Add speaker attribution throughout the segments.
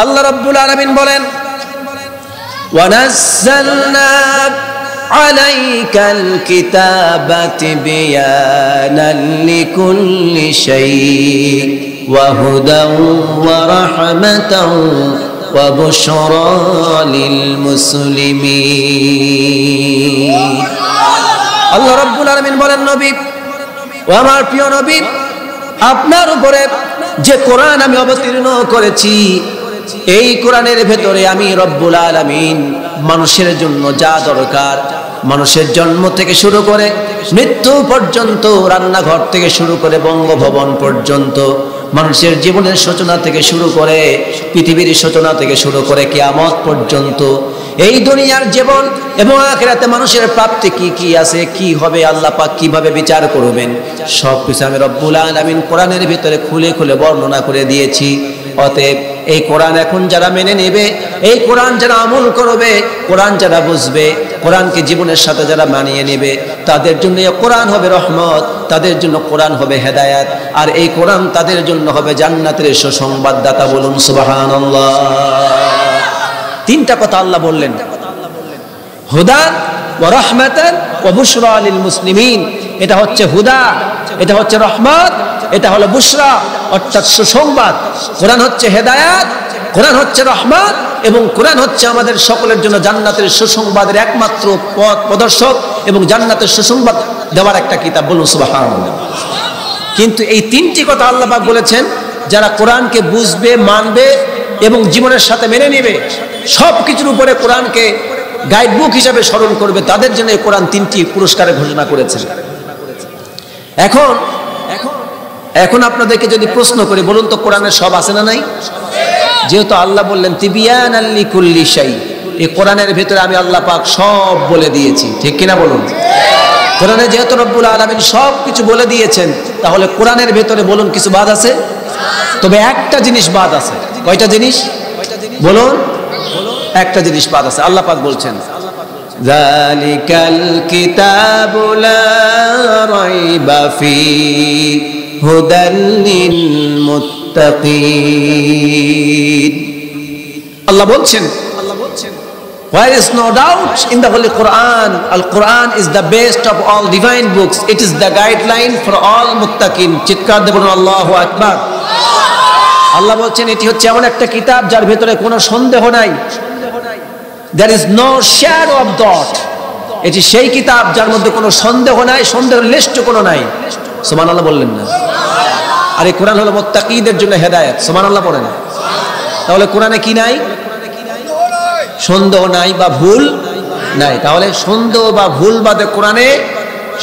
Speaker 1: আল্লাহ রাব্বুল আলামিন বলেন ওয়ানাজ্জালনা আলাইকাল কিতাবা তিবয়ানান লিকুল্লি শাই ওয়া হুদাও ওয়া রাহমাতাও ওয়া বুশরা লিল মুসলিমিন। আল্লাহ রাব্বুল আলামিন বলেন নবী ও আমার প্রিয় নবী, আপনার উপরে যে কোরআন আমি অবতীর্ণ করেছি, এই কোরআনের ভেতরে আমি রব্বুল আলামিন মানুষের জন্য যা দরকার, মানুষের জন্ম থেকে শুরু করে মৃত্যু পর্যন্ত, রান্নাঘর থেকে শুরু করে বঙ্গভবন পর্যন্ত, মানুষের জীবনের সূচনা থেকে শুরু করে পৃথিবীর সূচনা থেকে শুরু করে কিয়ামত পর্যন্ত, এই দুনিয়ার জীবন এবং আখিরাতে মানুষের প্রাপ্তি কি কি আছে, কি হবে, আল্লাহ পাক কিভাবে বিচার করবেন, সবকিছু আমি রব্বুল আলামিন কোরআনের ভিতরে খুলে খুলে বর্ণনা করে দিয়েছি। অতএব এই কোরআন এখন যারা মেনে নেবে, এই কোরআন যারা আমল করবে, কোরআন যারা বুঝবে, কোরআনকে জীবনের সাথে যারা মানিয়ে নেবে, তাদের জন্য এই কোরআন হবে রহমত, তাদের জন্য কোরআন হবে হেদায়াত, আর এই কোরআন তাদের জন্য হবে জান্নাতের সুসংবাদদাতা। বলুন সুবহানাল্লাহ। তিনটা কথা আল্লাহ বললেন, হুদান ওয়া রাহমাতান ওয়া বুশরা লিল মুসলিমিন। এটা হচ্ছে হুদা, এটা হচ্ছে রহমত, এটা হলো বুশরা অর্থাৎ সুসংবাদ। কোরআন হচ্ছে হেদায়াত, কোরআন হচ্ছে রহমত, এবং কোরআন হচ্ছে আমাদের সকলের জন্য জান্নাতের সুসংবাদের একমাত্র পথ প্রদর্শক এবং জান্নাতের সুসংবাদ দেওয়ার একটা কিতাব। বলুন সুবহানাল্লাহ। কিন্তু এই তিনটি কথা আল্লাহ পাক বলেছেন, যারা কোরআনকে বুঝবে, মানবে এবং জীবনের সাথে মেনে নেবে, সব কিছুর উপরে কোরআনকে গাইডবুক হিসাবে স্মরণ করবে, তাদের জন্য এই কোরআন তিনটি পুরস্কারের ঘোষণা করেছেন। এখন আপনাদেরকে যদি প্রশ্ন করি, বলুন তো কোরআনে সব আছে না নাই? যেহেতু আল্লাহ বললেন তিবিয়ানান লিকুল্লি শাই, এই কোরআনের ভিতরে আমি আল্লাহ পাক সব বলে দিয়েছি, ঠিক কিনা বলুন? কোরআনে যেহেতু রব্বুল আলামিন সব কিছু বলে দিয়েছেন, তাহলে কোরআনের ভিতরে বলুন কিছু বাদ আছে? তবে একটা জিনিস বাদ আছে। কয়টা জিনিস বলুন? একটা জিনিস বাদ আছে। আল্লাহ পাক বলছেন যালিকাল কিতাবু লা রাইবা ফীহি হুদাল লিল মুত্তাকিন। আল্লাহ বলছেন there is no doubt in the Holy Quran. Al-Quran is the best of all divine books. It is the guideline for all muttaqin. চিৎকার দিয়ে বলুন আল্লাহু আকবার। আল্লাহ বলছেন এটি হচ্ছে এমন একটা কিতাব যার ভিতরে কোনো সন্দেহ নাই। There is no shadow of doubt. এটি সেই কিতাব যার মধ্যে কোনো সন্দেহ নাই, সন্দেহের লেশটু কোনো নাই। সুবহানাল্লাহ বললেন না? আর এই কোরআন হলো মুত্তাকিদের জন্য হেদায়েত। সুবহানাল্লাহ পড়েন। তাহলে কোরআনে কি নাই? সন্দেহ নাই বা ভুল নাই। তাহলে সন্দেহ বা ভুল বাদে কোরআনে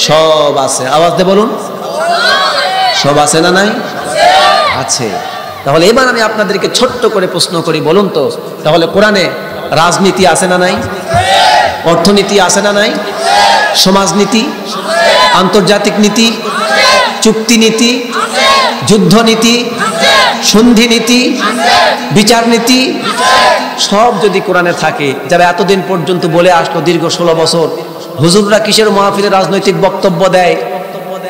Speaker 1: সব আছে। আওয়াজ দিয়ে বলুন, সব আছে না নাই? আছে। তাহলে এবার আমি আপনাদেরকে ছোট্ট করে প্রশ্ন করি, বলুন তো তাহলে কোরআনে রাজনীতি আছে না নাই? অর্থনীতি আছে না নাই? সমাজনীতি, আন্তর্জাতিক নীতি, চুক্তি নীতি, যুদ্ধ নীতি, সন্ধি নীতি, বিচার নীতি, সব যদি কোরআনে থাকে, যারা এতদিন পর্যন্ত বলে আসলো দীর্ঘ 16 বছর, হুজুররা কিসের মাহফিলে রাজনৈতিক বক্তব্য দেয়?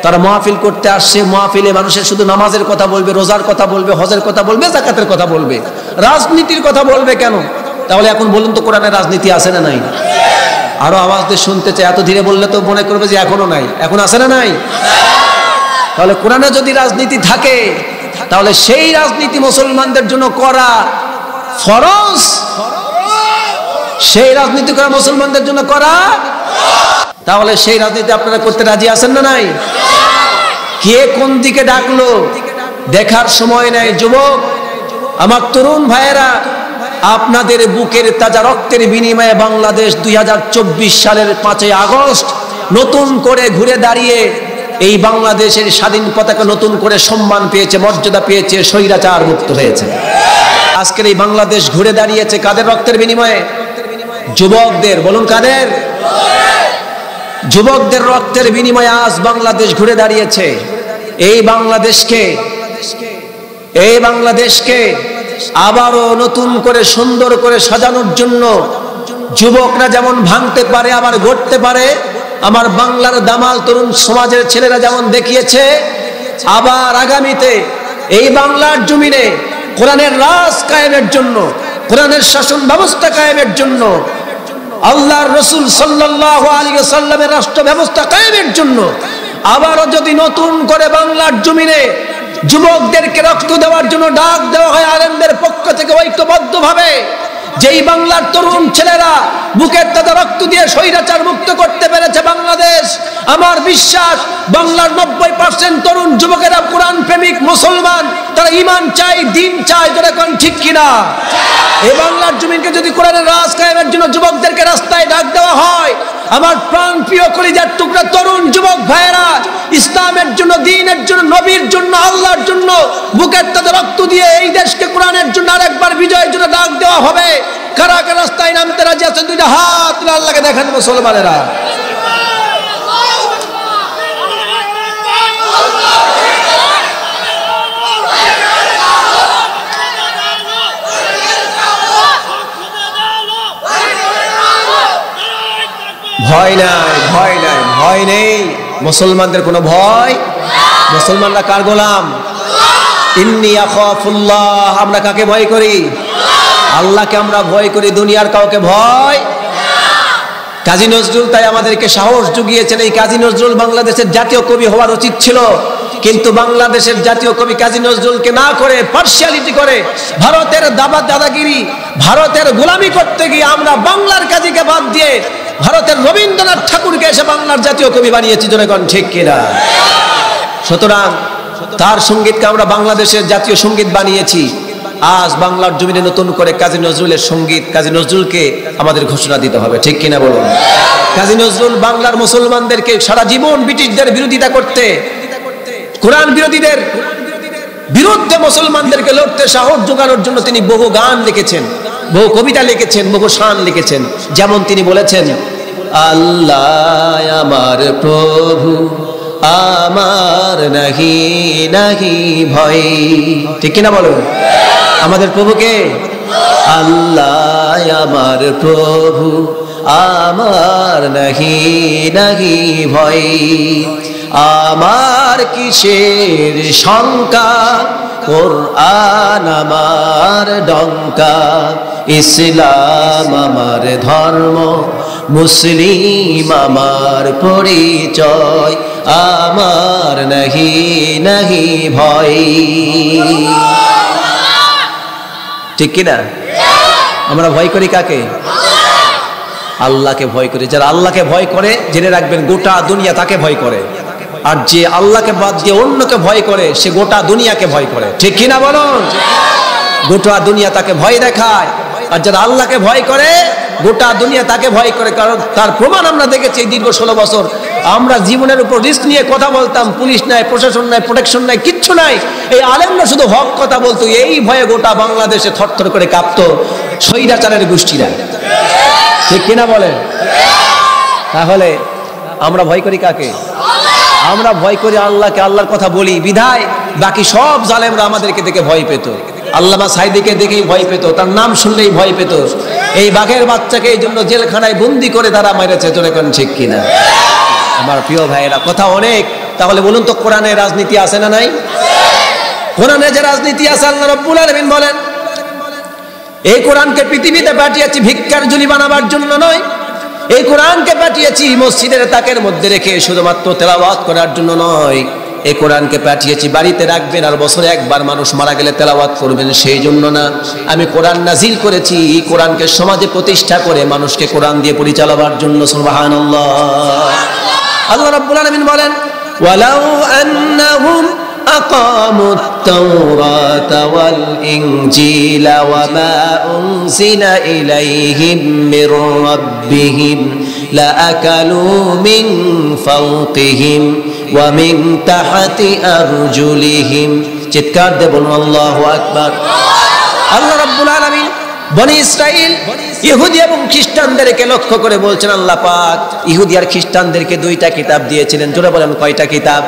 Speaker 1: তারা মাহফিল করতে আসছে, মাহফিলে মানুষের শুধু নামাজের কথা বলবে, রোজার কথা বলবে, হজের কথা বলবে, যাকাতের কথা বলবে, রাজনীতির কথা বলবে কেন? তাহলে এখন বলুন তো কোরআনে রাজনীতি আছে না নাই? আরো আওয়াজ দিয়ে শুনতে চাই। এত ধীরে বললে তো মনে করবে যে এখনো নাই। এখন আছে না নাই? তাহলে কোরআনে যদি রাজনীতি থাকে, তাহলে সেই রাজনীতি মুসলমানদের জন্য করা ফরজ। সেই রাজনীতি করা মুসলমানদের জন্য করা, তাহলে সেই রাজনীতি আপনারা করতে রাজি আছেন না নাই? কে কোন দিকে ডাকলো দেখার সময় নাই। যুবক, আমার তরুণ ভাইয়েরা, আপনাদের বুকের তাজা রক্তের বিনিময়ে বাংলাদেশ 2024 সালের 5ই আগস্ট নতুন করে ঘুরে দাঁড়িয়ে এই বাংলাদেশের স্বাধীন পতাকা নতুন করে সম্মান পেয়েছে, মর্যাদা পেয়েছে, স্বৈরাচার মুক্ত হয়েছে। আজকের এই বাংলাদেশ ঘুরে দাঁড়িয়েছে কাদের রক্তের বিনিময়ে? যুবকদের। বলুন কাদের? যুবকদের রক্তের বিনিময়ে আজ বাংলাদেশ ঘুরে দাঁড়িয়েছে। এই বাংলাদেশকে আবারও নতুন করে সুন্দর করে সাজানোর জন্য যুবকরা যেমন ভাঙতে পারে আবার গড়তে পারে, আমার বাংলার দামাল তরুণ সমাজের ছেলেরা যেমন দেখিয়েছে, আবার আগামীতে এই বাংলার জমিনে কোরআনের রাজ কায়েমের জন্য, কোরআনের শাসন ব্যবস্থা কায়েমের জন্য, আল্লাহর রাসূল সাল্লাল্লাহু আলাইহি ওয়াসাল্লামের রাষ্ট্র ব্যবস্থা কায়েমের জন্য আবারও যদি নতুন করে বাংলার জমিনে যুবকদেরকে রক্ত দেওয়ার জন্য ডাক দেওয়া হয় আলেমদের পক্ষ থেকে ঐক্যবদ্ধভাবে, যেই বাংলার তরুণ ছেলেরা বুকের তাজা রক্ত দিয়ে স্বৈরাচার মুক্ত করতে পেরেছে বাংলাদেশ, আমার বিশ্বাস বাংলার 90% তরুণ যুবকেরা কোরআন প্রেমিক মুসলমান, তারা ঈমান চায়, দ্বীন চায়। যারা কোন ঠিক কিনা? এই বাংলার জমিনকে যদি কোরআনের রাজ কায়েমের জন্য যুবকদেরকে রাস্তায় ডাক দেওয়া হয়, আমার প্রাণ প্রিয় কলিজার টুকরা তরুণ যুবক ভাইয়েরা ইসলামের জন্য, দ্বীনের জন্য, নবীর জন্য, আল্লাহর জন্য বুকের তাজা রক্ত দিয়ে এই দেশকে কোরআনের জন্য আরেকবার বিজয়ের জন্য ডাক দেওয়া হবে। কারা কারা রাস্তায় নামতে রাজি আছেন? দুইটা হাত তুলে আল্লাহকে দেখান মুসলমানেরা। ভয় নাই, ভয় নাই, ভয় নেই। মুসলমানদের কোনো ভয়? মুসলমানরা কার গোলাম? ইন্নী আখাফুল্লাহ। আমরা কাকে ভয় করি? আল্লাহকে আমরা ভয় করি, দুনিয়ার কাউকে ভয়। কাজী নজরুল তাই আমাদেরকে সাহস জুগিয়েছেন। এই কাজী নজরুল বাংলাদেশের জাতীয় কবি হওয়ার উচিত ছিল, কিন্তু বাংলাদেশের জাতীয় কবি কাজী নজরুলকে না করে পার্সিয়ালিটি করে ভারতের দাদাগিরি, ভারতের গোলামি করতে গিয়ে আমরা বাংলার কাজীকে বাদ দিয়ে ভারতের রবীন্দ্রনাথ ঠাকুরকে এসে বাংলার জাতীয় কবি বানিয়েছি। জনগণ ঠিক কিনা? সুতরাং তার সঙ্গীতকে আমরা বাংলাদেশের জাতীয় সঙ্গীত বানিয়েছি। আজ বাংলার জমিনে নতুন করে কাজী নজরুলের সঙ্গীত, কাজী নজরুলকে আমাদের ঘোষণা দিতে হবে। ঠিক কিনা বলুন? কাজী নজরুল বাংলার মুসলমানদেরকে সারা জীবন ব্রিটিশদের বিরোধিতা করতে, কোরআন বিরোধীদের বিরুদ্ধে মুসলমানদেরকে লড়তে সাহস জোগানোর জন্য তিনি বহু গান লিখেছেন, বহু কবিতা লিখেছেন, বহু শান লিখেছেন। যেমন তিনি বলেছেন, আল্লাহ আমার প্রভু, আমার নাহি নাহি ভয়। ঠিক কিনা বলুন? আমাদের প্রভুকে আল্লাহ আমার প্রভু, আমার নাহি নাহি ভয়। আমার কিসের শঙ্কা, কোরআন আমার ডঙ্কা। ইসলাম আমার ধর্ম, মুসলিম আমার পরিচয়। আমার নাহি নাহি ভয়। ঠিক কিনা? আমরা ভয় করি কাকে? আল্লাহকে ভয় করি। যারা আল্লাহকে ভয় করে জেনে রাখবেন গোটা দুনিয়া তাকে ভয় করে, আর যে আল্লাহকে বাদ দিয়ে অন্যকে ভয় করে সে গোটা দুনিয়াকে ভয় করে। ঠিক কিনা বলুন? গোটা দুনিয়া তাকে ভয় দেখায়, আর যারা আল্লাহকে ভয় করে গোটা দুনিয়া তাকে ভয় করে। কারণ তার প্রমাণ আমরা দেখেছি এই দীর্ঘ 16 বছর। আমরা জীবনের উপর রিস্ক নিয়ে কথা বলতাম, পুলিশ নাই, প্রশাসন নাই, প্রোটেকশন নাই, কিচ্ছু নাই। এই আলেমরা শুধু হক কথা বলতো, এই ভয়ে গোটা বাংলাদেশে থরথর করে কাঁপতো স্বৈরাচারের গোষ্ঠীরা। ঠিক কিনা বলেন? তাহলে আমরা ভয় করি কাকে? আমরা ভয় করি আল্লাহকে। আল্লাহর কথা বলি বিধায় বাকি সব জালেমরা আমাদেরকে দেখে ভয় পেত। আল্লামা সাইদিকে দেখেই ভয় পেত, তার নাম শুনলেই ভয় পেত। এই বাঘের বাচ্চাকে এই জন্য জেলখানায় বন্দি করে তারা মেরেছে। জোরে কোন ঠিক কিনা? আমার প্রিয় ভাইয়েরা, কথা অনেক। তাহলে বলুন তো, কোরআনে রাজনীতি আছে না নাই? কোরআনে যে রাজনীতি আছে, আল্লাহ রাব্বুল আলামিন বলেন এই কোরআনকে পৃথিবীতে পাঠিয়েছি ভিক্ষার ঝুলি বানাবার জন্য নয়। এই কোরআনকে পাঠিয়েছি মসজিদের তাকের মধ্যে রেখে শুধুমাত্র তেলাওয়াত করার জন্য নয়। এই কোরআনকে পাঠিয়েছি বাড়িতে রাখবেন আর বছরে একবার মানুষ মারা গেলে তেলাওয়াত করবেন সেই জন্য না। আমি কোরআন নাজিল করেছি এই কোরআনকে সমাজে প্রতিষ্ঠা করে মানুষকে কোরআন দিয়ে পরিচালবার জন্য। সুবহানাল্লাহ। আল্লাহ রাব্বুল আলামিন বলেন, ওয়ালাউ আন্নাহুম أقاموا التوراة والإنجيل وما أنزل إليهم من ربهم لأكلوا من فوقهم ومن تحت أرجلهم। চিৎকার দিয়ে বলুন আল্লাহু আকবার। আল্লাহ রাব্বুল আলামিন বনি ইসরাইল ইহুদি এবং খ্রিস্টানদেরকে লক্ষ্য করে বলছেন, আল্লাহ পাক ইহুদি আর খ্রিস্টানদেরকে 2টা কিতাব দিয়েছিলেন। জোরে বলেন, কয়টা কিতাব?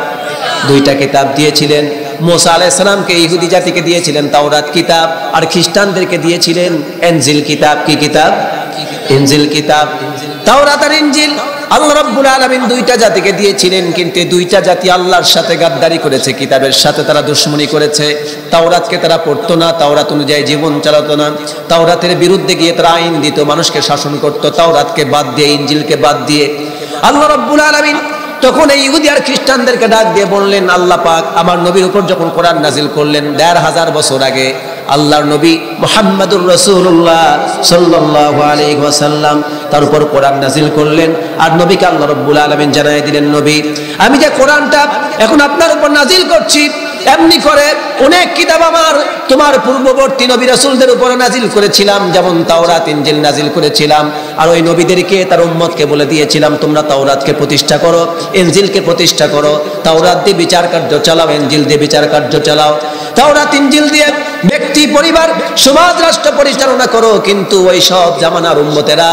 Speaker 1: 2টা কিতাব দিয়েছিলেন। মুসা আলাইহিস সালামকে ইহুদি জাতিকে দিয়েছিলেন তাওরাত কিতাব, আর খ্রিস্টানদেরকে দিয়েছিলেন ইনজিল কিতাব। কি কিতাব? ইনজিল কিতাব। তাওরাত আর ইনজিল আল্লাহ রাব্বুল আলামিন দুইটা জাতিকে দিয়েছিলেন, কিন্তু দুইটা জাতি আল্লাহর সাথে গাদ্দারি করেছে, কিতাবের সাথে তারা দুশমনি করেছে। তাওরাতকে তারা পড়তো না, তাওরাত অনুযায়ী জীবন চালাতো না, তাওরাতের বিরুদ্ধে গিয়ে তারা আইন দিত, মানুষকে শাসন করত, তাওরাতকে বাদ দিয়ে, ইনজিলকে বাদ দিয়ে। আল্লাহ রাব্বুল আলামিন তখন এই ইহুদি আর খ্রিস্টানদেরকে ডাক দিয়ে বললেন, আল্লাহ পাক আমার নবীর উপর যখন কোরআন নাজিল করলেন ১৫০০ বছর আগে, আল্লাহর নবী মুহাম্মদুর রাসূলুল্লাহ সাল্লাল্লাহু আলাইহি ওয়াসাল্লাম তার উপর কোরআন নাজিল করলেন। আর নবীকে আল্লাহ রাব্বুল আলামিন জানাই দিলেন, নবী আমি যে কোরআনটা এখন আপনার উপর নাজিল করছি, এমনি করে অনেক কিতাব আমার তোমার পূর্ববর্তী নবী রাসূলদের উপর নাজিল করেছিলাম, যেমন তাওরাত ইনজিল নাজিল করেছিলাম। আর ওই নবীদেরকে তার উম্মতকে বলে দিয়েছিলাম, তোমরা তাওরাতকে প্রতিষ্ঠা করো, ইনজিলকে প্রতিষ্ঠা করো। তাওরাত দিয়ে বিচার কার্য চালাও, ইনজিল দিয়ে বিচার কার্য চালাও। তাওরাত ইনজিল দিয়ে ব্যক্তি, পরিবার, সমাজ, রাষ্ট্র পরিচালনা করো। কিন্তু ওই সব জামানার উম্মতেরা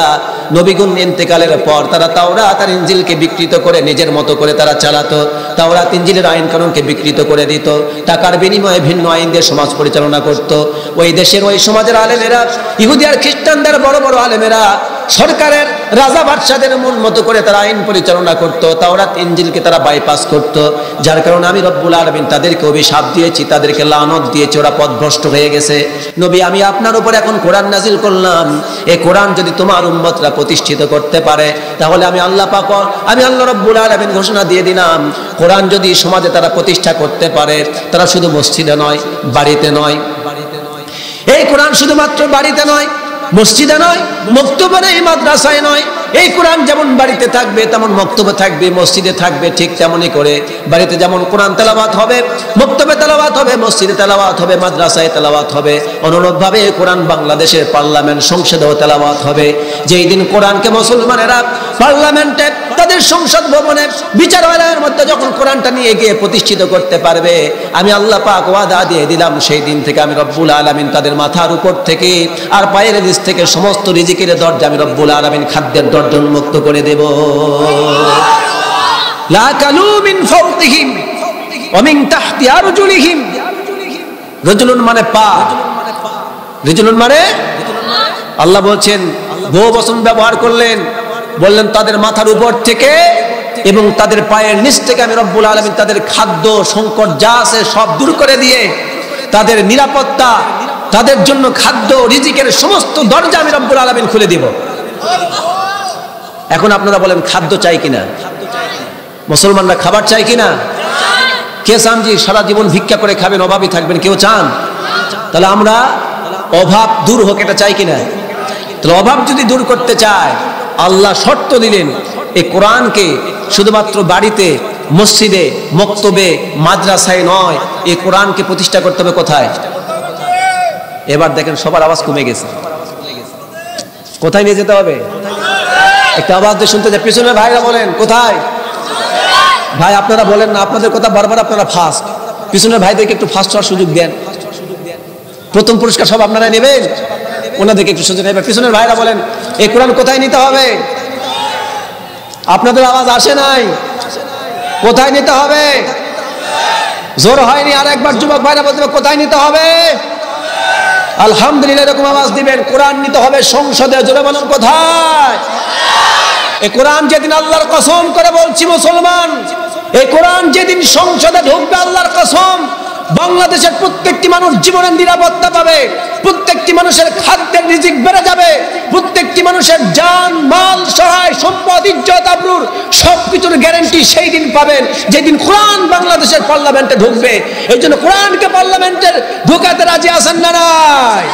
Speaker 1: নবীগুণ ইন্তেকালের পর তারা তাওরাত আর ইনজিলকে বিকৃত করে নিজের মতো করে তারা চালাতো। তাওরাত ইনজিলের আইন কানুনকে বিকৃত করে দিত, টাকার বিনিময়ে ভিন্ন আইন দিয়ে সমাজ পরিচালনা করত। ওই দেশের ওই সমাজের আলেমেরা, ইহুদি আর খ্রিস্টানদের বড় বড় আলেমেরা সরকারের রাজা বাদশাদের মন মতো করে তারা আইন পরিচালনা করত, তাওরাত ইনজিলকে তারা বাইপাস করত। যার কারণে আমি রব্বুল আলামিন তাদেরকে অভিশাপ দিয়েছি, তাদেরকে লানত দিয়েছি, ওরা পথভ্রষ্ট হয়ে গেছে। নবী আমি আপনার উপর এখন কোরআন নাজিল করলাম, এই কোরআন যদি তোমার উম্মতরা প্রতিষ্ঠিত করতে পারে, তাহলে আমি আল্লাহ পাক, আমি আল্লাহ রব্বুল আলামিন ঘোষণা দিয়ে দিলাম, কোরআন যদি সমাজে তারা প্রতিষ্ঠা করতে পারে, তারা শুধু মসজিদে নয়, বাড়িতে নয়, এই কোরআন শুধুমাত্র বাড়িতে নয়, মসজিদে নয়, মক্তবে নেই, মাদ্রাসায় নয়, এই কোরআন যেমন বাড়িতে থাকবে তেমন মক্তবে থাকবে, মসজিদে থাকবে, ঠিক তেমনই করে বাড়িতে যেমন কোরআন তেলাওয়াত হবে, মক্তবে তেলাওয়াত হবে, মসজিদে তেলাওয়াত হবে, মাদ্রাসায় তেলাওয়াত হবে, অনুরূপভাবে কোরআন বাংলাদেশের পার্লামেন্ট, সংসদেও তেলাওয়াত হবে। যেই দিন কোরআনকে মুসলমানেরা পার্লামেন্টে, তাদের সংসদ ভবনে, বিচারালয়ের মধ্যে যখন কোরআনটা নিয়ে গিয়ে প্রতিষ্ঠিত করতে পারবে, আমি আল্লাহ পাক ওয়াদা দিয়ে দিলাম, সেই দিন থেকে আমি রব্বুল আলামিন তাদের মাথার উপর থেকে আর পায়ের নিচ থেকে সমস্ত রিজিকের দরজা আমি রব্বুল আলামিন খাদ্যের দরজা উন্মুক্ত করে দেব। লা কালু মিন ফাওকিহিম ওয়া মিন তাহতি আরজুলিহিম। রজুলুন মানে পা, রজুলুন মানে আল্লাহ বলছেন, বহু বচন ব্যবহার করলেন, বললেন তাদের মাথার উপর থেকে এবং তাদের পায়ের নিচ থেকে আমি রব্বুল আলামিন তাদের খাদ্য সংকট যা আছে সব দূর করে দিয়ে তাদের নিরাপত্তা, তাদের জন্য খাদ্য রিজিকের সমস্ত দরজা আমি রব্বুল আলামিন খুলে দিব। এখন আপনারা বলেন খাদ্য চাই কিনা? মুসলমানরা খাবার চাই কিনা? কে চান যে সারা জীবন ভিক্ষা করে খাবেন, অভাবী থাকবেন? কেউ চান? তাহলে আমরা অভাব দূর হোক এটা চাই কিনা? তাহলে অভাব যদি দূর করতে চায়, আল্লাহ শর্ত দিলেন এই কোরআনকে শুধুমাত্র বাড়িতে, মসজিদে, মক্তবে, মাদ্রাসায় নয়, এই কোরআনকে প্রতিষ্ঠা করতে হবে কোথায়? এবার দেখেন সবার আওয়াজ কমে গেছে। কোথায় নিয়ে যেতে হবে? একটা আওয়াজ দিয়ে শুনতে যায়, পিছনের ভাইরা বলেন কোথায়? ভাই আপনারা বলেন না, আপনাদের কথা বারবার আপনারা ফার্স্ট, পিছনের ভাইদেরকে একটু ফার্স্ট হওয়ার সুযোগ দেন। প্রথম পুরস্কার সব আপনারা নেবেন, ওনাদেরকে একটু সুযোগ নেবেন। পিছনের ভাইরা বলেন এই কোরআন কোথায় নিতে হবে? আপনাদের আওয়াজ আসে নাই, কোথায় নিতে হবে? জোর হয়নি, আর একবার যুবক ভাইরা বলতে হবে কোথায় নিতে হবে? আলহামদুলিল্লাহ, এরকম আওয়াজ দিবেন। কোরআন নিতে হবে সংসদে। জোরে বলুন কোথায়? এই কোরআন যেদিন, আল্লাহর কসম করে বলছি মুসলমান, এই কোরআন যেদিন সংসদে ঢুকবে, আল্লাহর কসম, বাংলাদেশের প্রত্যেকটি মানুষ জীবনের নিরাপত্তা পাবে, প্রত্যেকটি মানুষের খাদ্যের রিজিক বেড়ে যাবে, প্রত্যেকটি মানুষের জান, মাল, সহায় সম্পদ, ইজ্জত, আবরুর সবকিছুর গ্যারান্টি সেই দিন পাবেন যেদিন কোরআন বাংলাদেশের পার্লামেন্টে ঢুকবে। এই জন্য কোরআনকে পার্লামেন্টের ঢুকাতে রাজি আছেন না নাই?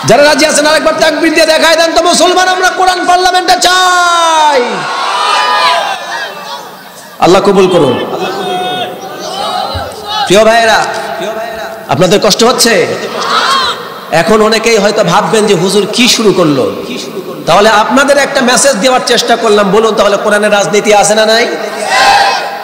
Speaker 1: যারা রাজি আছেন আরেকবার তাকবীর দিয়ে দেখায় দেন তো মুসলমান, আমরা কোরআন পার্লামেন্টে চাই। আল্লাহ কবুল করুন। প্রিয় ভাইয়েরা, আপনাদের কষ্ট হচ্ছে? এখন অনেকেই হয়তো ভাববেন যে হুজুর কি শুরু করলো। তাহলে আপনাদের একটা মেসেজ দেওয়ার চেষ্টা করলাম। বলুন তাহলে কোরআনের রাজনীতি আছে না নাই?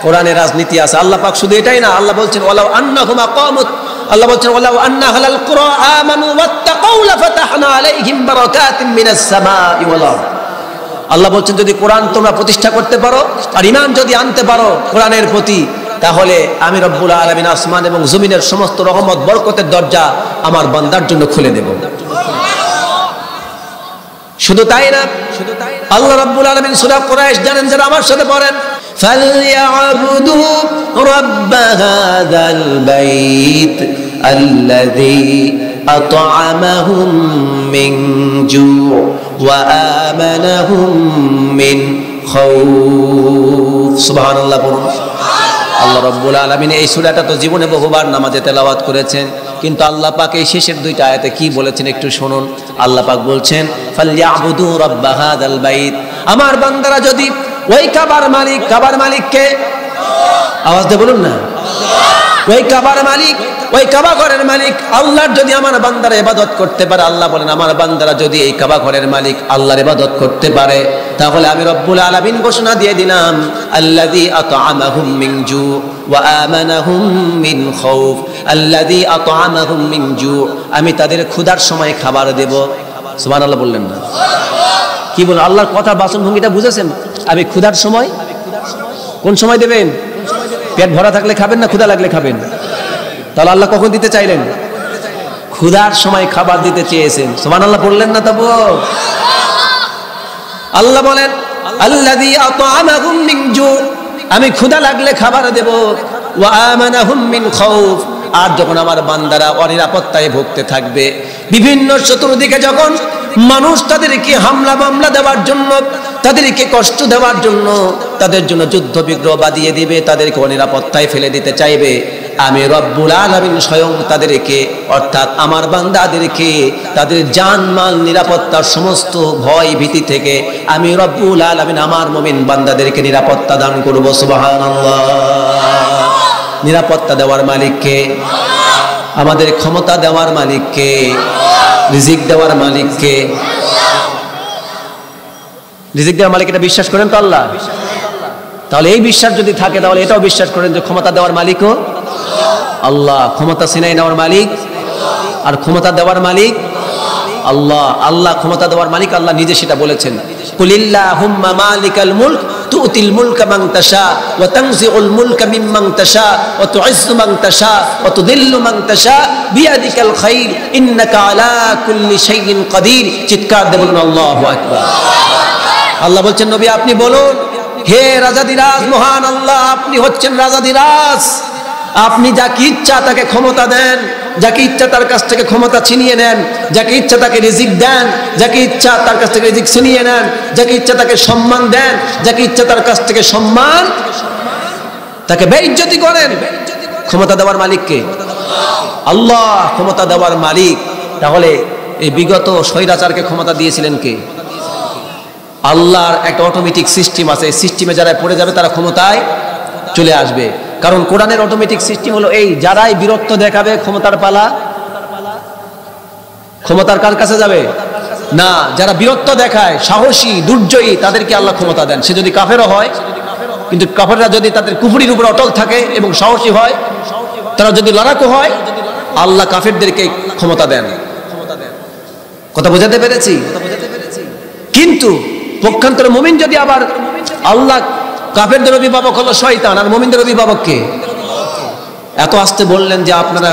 Speaker 1: কোরআনের রাজনীতি আছে। আল্লাহ পাক শুধু এটাই না, আল্লাহ বলছেন ওয়ালাউ আন্নাহুম আকামুত, আল্লাহ বলছেন ওয়ালাউ আন্না আহলাল কুরা আমানু ওয়াত্তাকাউ লাফাতাহনা আলাইহিম বারাকাতিন মিনাস সামাই ওয়াল আরদ। আল্লাহ বলছেন যদি কোরআন তোমরা প্রতিষ্ঠা করতে পারো আর ঈমান যদি আনতে পারো কোরআনের প্রতি, তাহলে আমি রব্বুল আলামিন আসমান এবং জমিনের সমস্ত রহমত বরকতের দরজা আমার বান্দার জন্য খুলে দেব। শুধু তাই না, আল্লাহ রাব্বুল আলামিন সূরা কুরাইশ জানেন, যারা আমার সাথে পড়েন, ফালইয়াবুদু রাব্ব হাযাল বাইত আল্লাযী আত'আমাহুম মিন জু' ওয়া আমানাহুম মিন খাউফ। সুবহানাল্লাহ বলুন। আল্লাহ রাব্বুল আলামিন এই সূরাটা তো জীবনে বহুবার নামাজে তেলাওয়াত করেছেন, কিন্তু আল্লাহ পাক এই শেষের দুইটা আয়াতে কি বলেছেন একটু শুনুন। আল্লাহ পাক বলছেন, ফালইয়াবুদু রাব্ব হাযাল বাইত, আমার বান্দারা যদি ওই কাবার মালিক, কাবার মালিককে আওয়াজ দিয়ে বলুন না, ওই কাবার মালিক, ওই কাবা ঘরের মালিক আল্লাহর যদি আমার বান্দারা ইবাদত করতে পারে, আল্লাহ বলেন আমার বান্দারা যদি এই কাবা ঘরের মালিক আল্লাহর ইবাদত করতে পারে, তাহলে আমি রব্বুল আলামিন ঘোষণা দিয়ে দিলাম, আল্লাযী আত'আমাহুম মিন জু' ওয়া আমানাহুম মিন খাউফ, আল্লাযী আত'আমাহুম মিন জু', আমি তাদের ক্ষুধার সময় খাবার দেব। সুবহানাল্লাহ বললেন না? কি বলেন? আল্লাহর কথা বাচনভঙ্গিটা বুঝেছেন? আমি ক্ষুধার সময়, কোন সময় দেবেন? পেট ভরা থাকলে খাবেন না ক্ষুধা লাগলে খাবেন? তাহলে আল্লাহ কখন দিতে চাইলেন? ক্ষুধার সময় খাবার দিতে চেয়েছেন। সুবহানাল্লাহ বললেন না? তবু আল্লাহ বলেন, আল্লাযী আত'আমাহুম মিন জু', আমি ক্ষুধা লাগলে খাবার দেব, ওয়া আমানাহুম মিন খাউফ, আর যখন আমার বান্দারা অনিরাপত্তায় ভুগতে থাকবে, বিভিন্ন চতুর্দিকে যখন মানুষ তাদেরকে হামলা মামলা দেওয়ার জন্য, তাদেরকে কষ্ট দেওয়ার জন্য, তাদের জন্য যুদ্ধ বিগ্রহ বাঁধিয়ে দিবে, তাদেরকে অনিরাপত্তায় ফেলে দিতে চাইবে, আমি রব্বুল আলামিন স্বয়ং তাদেরকে, অর্থাৎ আমার বান্দাদেরকে তাদের জানমাল নিরাপত্তার সমস্ত ভয় ভীতি থেকে আমি রব্বুল আলামিন আমার মুমিন বান্দাদেরকে নিরাপত্তা দান করব। সুবহানাল্লাহ। নিরাপত্তা দেওয়ার মালিক কে? আমাদের ক্ষমতা দেওয়ার মালিক কে? রিজিক দেওয়ার মালিক কে? রিজিক দেওয়ার মালিক, এটা বিশ্বাস করেন তো আল্লাহ? তাহলে এই বিশ্বাস যদি থাকে, তাহলে এটাও বিশ্বাস করেন যে ক্ষমতা দেওয়ার মালিকও আল্লাহ, ক্ষমতা ছিনাই নেওয়ার মালিক আর ক্ষমতা দেওয়ার মালিক আল্লাহ। আল্লাহ ক্ষমতা দেওয়ার মালিক, আল্লাহ নিজে সেটা বলেছেন, কুলিল্লাহুম্মা মালিকাল মুলক তুতিল মুলকা মান তাশা ওয়া তানজিউল মুলকা মিম্মান তাশা ওয়া তুইজ্জু মান তাশা ওয়া তুযিল্লু মান তাশা বিয়াদিকাল খায়র ইন্নাকা আলা কুল্লি শাইইন কাদির। চিৎকার দিয়ে বলুন আল্লাহু আকবার। আল্লাহ বলছেন, নবী আপনি বলুন, হে রাজাদিরাজ মহান আল্লাহ, আপনি হচ্ছেন রাজাদিরাজ, আপনি যাকে ইচ্ছা তাকে ক্ষমতা দেন, যাকে ইচ্ছা তার কাছ থেকে ক্ষমতা ছিনিয়ে নেন, যাকে ইচ্ছা তাকে রিজিক দেন, যাকে ইচ্ছা তার কাছ থেকে রিজিক ছিনিয়ে নেন, যাকে ইচ্ছা তাকে সম্মান দেন, যাকে ইচ্ছা তার কাছ থেকে সম্মান, তাকে বেইজ্জতি করেন। ক্ষমতা দেওয়ার মালিক কে? আল্লাহ ক্ষমতা দেওয়ার মালিক। তাহলে এই বিগত স্বৈরাচারকে ক্ষমতা দিয়েছিলেন কে? আল্লাহর একটা অটোমেটিক সিস্টেম আছে, এই সিস্টেমে যারা পড়ে যাবে তারা ক্ষমতায় চলে আসবে। কারণ কোরআনের অটোমেটিক সিস্টেম হলো এই, যারাই বিরক্ত দেখাবে ক্ষমতার পালা, ক্ষমতার কার কাছে যাবে না, যারা বিরক্ত দেখায়, সাহসী, দুর্জয়ী, তাদেরকে আল্লাহ ক্ষমতা দেন। সে যদি কাফেরও হয়, কিন্তু কাফেররা যদি তাদের কুফরির উপর অটল থাকে এবং সাহসী হয়, তারা যদি লড়াকু হয়, আল্লাহ কাফেরদেরকে ক্ষমতা দেন। কথা বোঝাতে পেরেছি? কিন্তু পক্ষান্তরে মুমিন যদি আবার, আল্লাহ কাফেরদের অভিভাবক হলো শয়তান আর মুমিনদের অভিভাবক কে? এত আস্তে বললেন যে আপনারা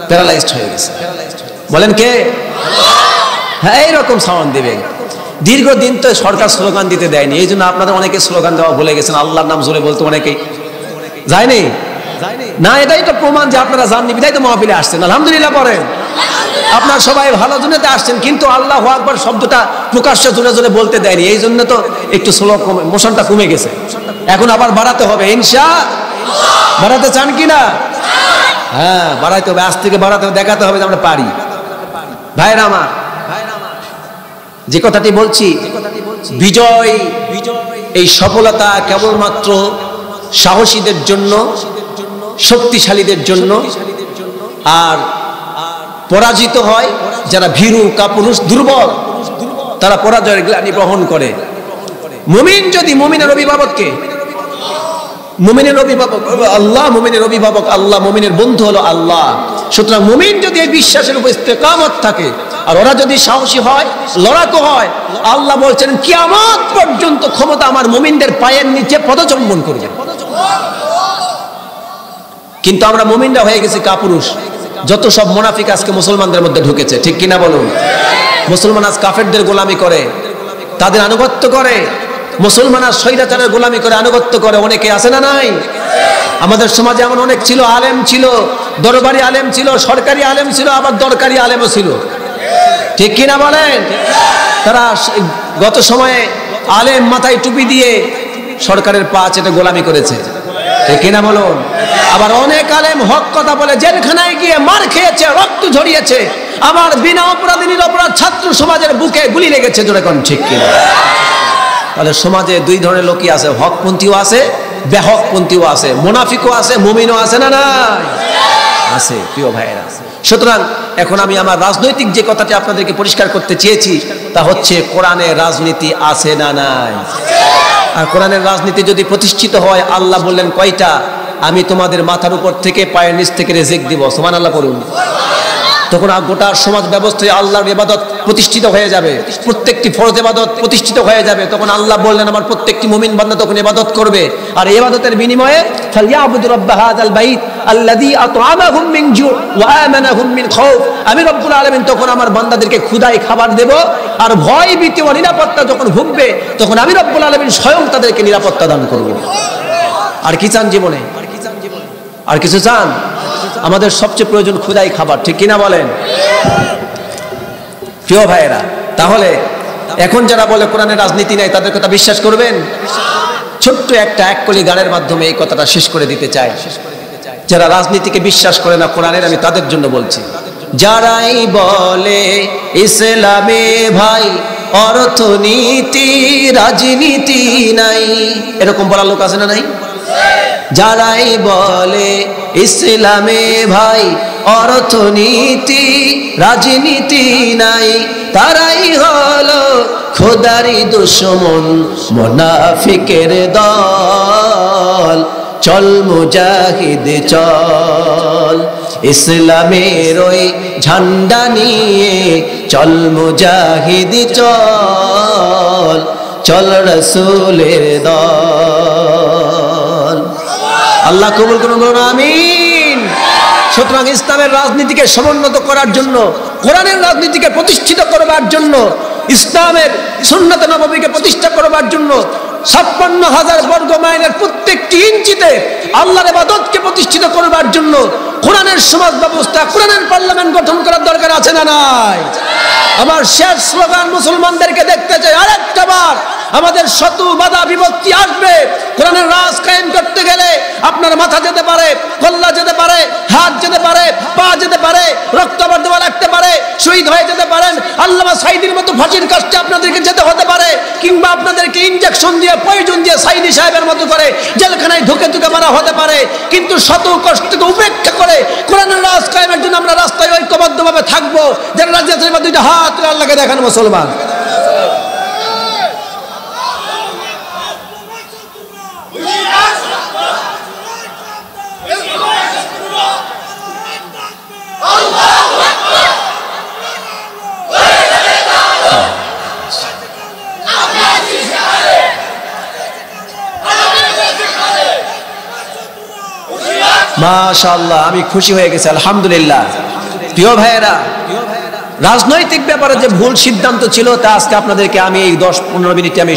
Speaker 1: প্যারালাইজড হয়ে গেছে। বলেন কে? হ্যাঁ, এইরকম সাউন্ড দিবেন। দীর্ঘদিন তো সরকার স্লোগান দিতে দেয়নি, এই জন্য আপনাদের অনেকে স্লোগান দেওয়া ভুলে গেছেন। আল্লাহর নাম জোরে বলতে অনেকেই যায়নি না, এটাই তো প্রমাণ যে আপনারা জাননি, বিধায় তো মাহফিলে আসছেন। আলহামদুলিল্লাহ পড়েন। আপনার সবাই ভালো জন্যতে আসছেন, কিন্তু আল্লাহু আকবার শব্দটা প্রকাশ্যে জোরে জোরে বলতে দেয়নি, এই জন্য তো একটু স্লো মোশনটা কমে গেছে। এখন আবার বাড়াতে হবে ইনশাআল্লাহ। বাড়াতে চান কি না? হ্যাঁ, বাড়াইতে হবে, আজ থেকে বাড়াতে হবে, দেখাতে হবে যে আমরা পারি। ভাইরা আমার, যে কথাটি বলছি, বিজয়, এই সফলতা কেবলমাত্র সাহসীদের জন্য, শক্তিশালীদের জন্য, আর পরাজিত হয় যারা ভীরু, কাপুরুষ, দুর্বল, তারা পরাজয়ের গ্লানি বহন করে। মুমিন যদি, মুমিনের অভিভাবককে, মুমিনের অভিভাবক আল্লাহ, মুমিনের অভিভাবক আল্লাহ, মুমিনের বন্ধু হলো আল্লাহ। সুতরাং মুমিন যদি এই বিশ্বাসের উপর ইস্তেকামত থাকে, আর ওরা যদি সাহসী হয়, লড়াকু হয়, আল্লাহ বলছেন কিয়ামত পর্যন্ত ক্ষমতা আমার মুমিনদের পায়ের নিচে পদচুম্বন করবে। কিন্তু আমরা মুমিনরা হয়ে গেছি কাপুরুষ। যত সব মুনাফিক আজকে মুসলমানদের মধ্যে ঢুকেছে, ঠিক কিনা বলুন? মুসলমান আজ কাফেরদের গোলামি করে, তাদের আনুগত্য করে, মুসলমান আজ স্বৈরাচারের গোলামি করে, আনুগত্য করে। অনেকে আছে না নাই? আমাদের সমাজে এমন অনেক ছিল, আলেম ছিল, দরবারি আলেম ছিল, সরকারি আলেম ছিল, আবার দরকারি আলেমও ছিল, ঠিক কিনা বলেন? তারা গত সময়ে আলেম মাথায় টুপি দিয়ে সরকারের পা চেটে গোলামি করেছে, ঠিক কিনা বলুন? আবার অনেক আলেম হক কথা বলে জেলখানায় গিয়ে মার খেয়েছে, রক্ত ঝরিয়েছে, আমার বিনা অপরাধী নিরপরাধ ছাত্র সমাজের বুকে গুলি লেগেছে, জোরে কোন ঠিক কিনা? তাহলে সমাজে দুই ধরনের লোকই আছে, হকপন্থীও আছে, বেহকপন্থীও আছে, মুনাফিকও আছে, মুমিনও আছে না নাই? আছে প্রিয় ভাইয়েরা। সুতরাং এখন আমি আমার রাজনৈতিক যে কথাটি আপনাদেরকে পরিষ্কার করতে চেয়েছি তা হচ্ছে কোরআনে রাজনীতি আছে না নাই? আর কোরআনের রাজনীতি যদি প্রতিষ্ঠিত হয়, আল্লাহ বললেন কয়টা? আমি তোমাদের মাথার উপর থেকে পায়ের নিচ থেকে রিজিক দিব, সুবহানাল্লাহ বলুন। তখন গোটা সমাজ ব্যবস্থায় আল্লাহর ইবাদত প্রতিষ্ঠিত হয়ে যাবে, প্রত্যেকটি ফরজ ইবাদত প্রতিষ্ঠিত হয়ে যাবে। তখন আল্লাহ বললেন আমার প্রত্যেকটি মুমিন বান্দা তখন ইবাদত করবে, আর ইবাদতের বিনিময়ে ফালইয়াবুদু রাব্বা হাযাল বাইত আল্লাযী আত'আমাহুম মিন জু' ওয়া আমানাহুম মিন খাউফ। আমি রব্বুল আলামিন তখন আমার বান্দাদেরকে ক্ষুধায় খাবার দেব, আর ভয় ভীতি ও নিরাপত্তা যখন ভুগবে তখন আমি রব্বুল আলামিন স্বয়ং তাদেরকে নিরাপত্তা দান করব। আর কি চান জীবনে? আর কিছু চান? আমাদের সবচেয়ে প্রয়োজন ক্ষুধাই খাবার, ঠিক কিনা বলেন প্রিয় ভাইয়েরা? তাহলে এখন যারা বলে কোরআনের রাজনীতি নাই, তাদের কথা বিশ্বাস করবেন? ছোট্ট একটা এক কলি গানের মাধ্যমে এই কথাটা শেষ করে দিতে চাই। যারা রাজনীতিকে বিশ্বাস করে না কোরআনের, আমি তাদের জন্য বলছি, যারাই বলে ইসলামে ভাই অর্থনীতি রাজনীতি নাই, এরকম বলার লোক আছে না নাই? যারাই বলে ইসলামে ভাই অর্থনীতি রাজনীতি নাই, তারাই হলো খোদারি দুশমন মুনাফিকের দল। চল মুজাহিদ চল, ইসলামের ওই ঝান্ডা নিয়ে চল মুজাহিদ চল, চল রাসূলের দল। আল্লাহ কবুল করুন, বলুন আমিন। সুতরাং ইসলামের রাজনীতিকে সমুন্নত করার জন্য, কোরআনের রাজনীতিকে প্রতিষ্ঠিত করবার জন্য, ইসলামের সুন্নাত নববীকে প্রতিষ্ঠা করবার জন্য 56,000 বর্গ মাইলের প্রত্যেকটি ইঞ্চিতে আল্লাহর ইবাদতকে প্রতিষ্ঠিত করবার জন্য কোরআনের সমাজ ব্যবস্থা, কোরআনের পার্লামেন্ট গঠন করার দরকার আছে না নাই? আমার শেষ স্লোগান, মুসলমানদেরকে দেখতে চাই আরেকটা বার আমাদের শত বাধা বিভক্তি আসবে, কোরআনের রাজ কায়েম করতে গেলে আপনার মাথা যেতে পারে, কল্লা যেতে পারে, হাত যেতে পারে, পা যেতে পারে, রক্ত আবার দেওয়া লাগতে পারে, শহীদ হয়ে যেতে পারেন, আল্লামা সাঈদীর মতো ফাঁসির কাজটা আপনাদেরকে যেতে হতে পারে, কিংবা আপনাদেরকে ইনজেকশন দিয়ে পয়জন দিয়ে সাঈদী সাহেবের মতো করে জেলখানায় ঢুকে ঢুকে মারা হতে পারে। কিন্তু শত কষ্টকে উপেক্ষা করে কোরআনের রাজ কায়েমের জন্য আমরা রাস্তায় ঐক্যবদ্ধভাবে থাকবো। যারা রাজ্যের মধ্যে দুইটা হাত তুলে আল্লাহকে দেখান মুসলমান। মাশাআল্লাহ, আমি খুশি হয়ে গেছি, আলহামদুলিল্লাহ। প্রিয় ভাইয়েরা, রাজনৈতিক ব্যাপারে যে ভুল সিদ্ধান্ত ছিল তা আজকে আপনাদেরকে আমি এই 10-15 মিনিটে আমি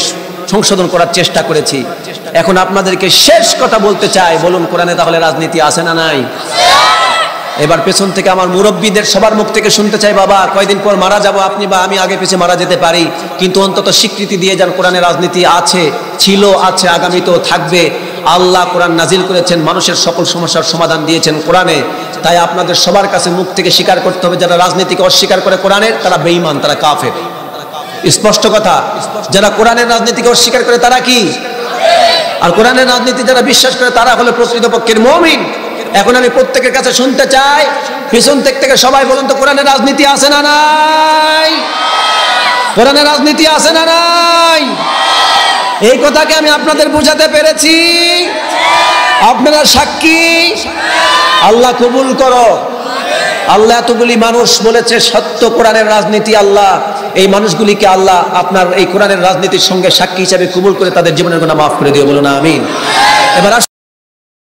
Speaker 1: সংশোধন করার চেষ্টা করেছি। এখন আপনাদেরকে শেষ কথা বলতে চাই, বলুন কোরআনে তাহলে রাজনীতি আছে না নাই? এবার পেছন থেকে আমার মুরব্বীদের সবার মুখ থেকে শুনতে চাই, বাবা কয়দিন পর মারা যাব, আপনি বা আমি আগে পিছে মারা যেতে পারি, কিন্তু অন্তত স্বীকৃতি দিয়ে যান কোরআনে রাজনীতি আছে, ছিল, আছে, আগামীতেও থাকবে। আল্লাহ কোরআন নাজিল করেছেন, মানুষের সকল সমস্যার সমাধান দিয়েছেন কোরআনে। তাই আপনাদের সবার কাছে মুখ থেকে স্বীকার করতে হবে, যারা রাজনীতিকে অস্বীকার করে কোরআনের, তারা বেঈমান, তারা কাফের। স্পষ্ট কথা। যারা কোরআনের রাজনীতিকে অস্বীকার করে তারা কি? আর কোরআনের রাজনীতি যারা বিশ্বাস করে তারা হলো প্রকৃতপক্ষের মুমিন। এখন আমি প্রত্যেকের কাছে শুনতে চাই, পিছন থেকে সবাই বলুন তো কোরআনের রাজনীতি আছে না নাই? কোরআনের রাজনীতি আছে না নাই? এই কথাকে আমি আপনাদের বোঝাতে পেরেছি? আপনারা সাক্ষী? আল্লাহ কবুল করো। আল্লাহ এতগুলি মানুষ বলেছে সত্য কোরআনের রাজনীতি, আল্লাহ এই মানুষগুলিকে আল্লাহ আপনার এই কোরআনের রাজনীতির সঙ্গে সাক্ষী হিসাবে কবুল করে তাদের জীবনের গুনাহ মাফ করে দিও, বলুন আমিন। এবার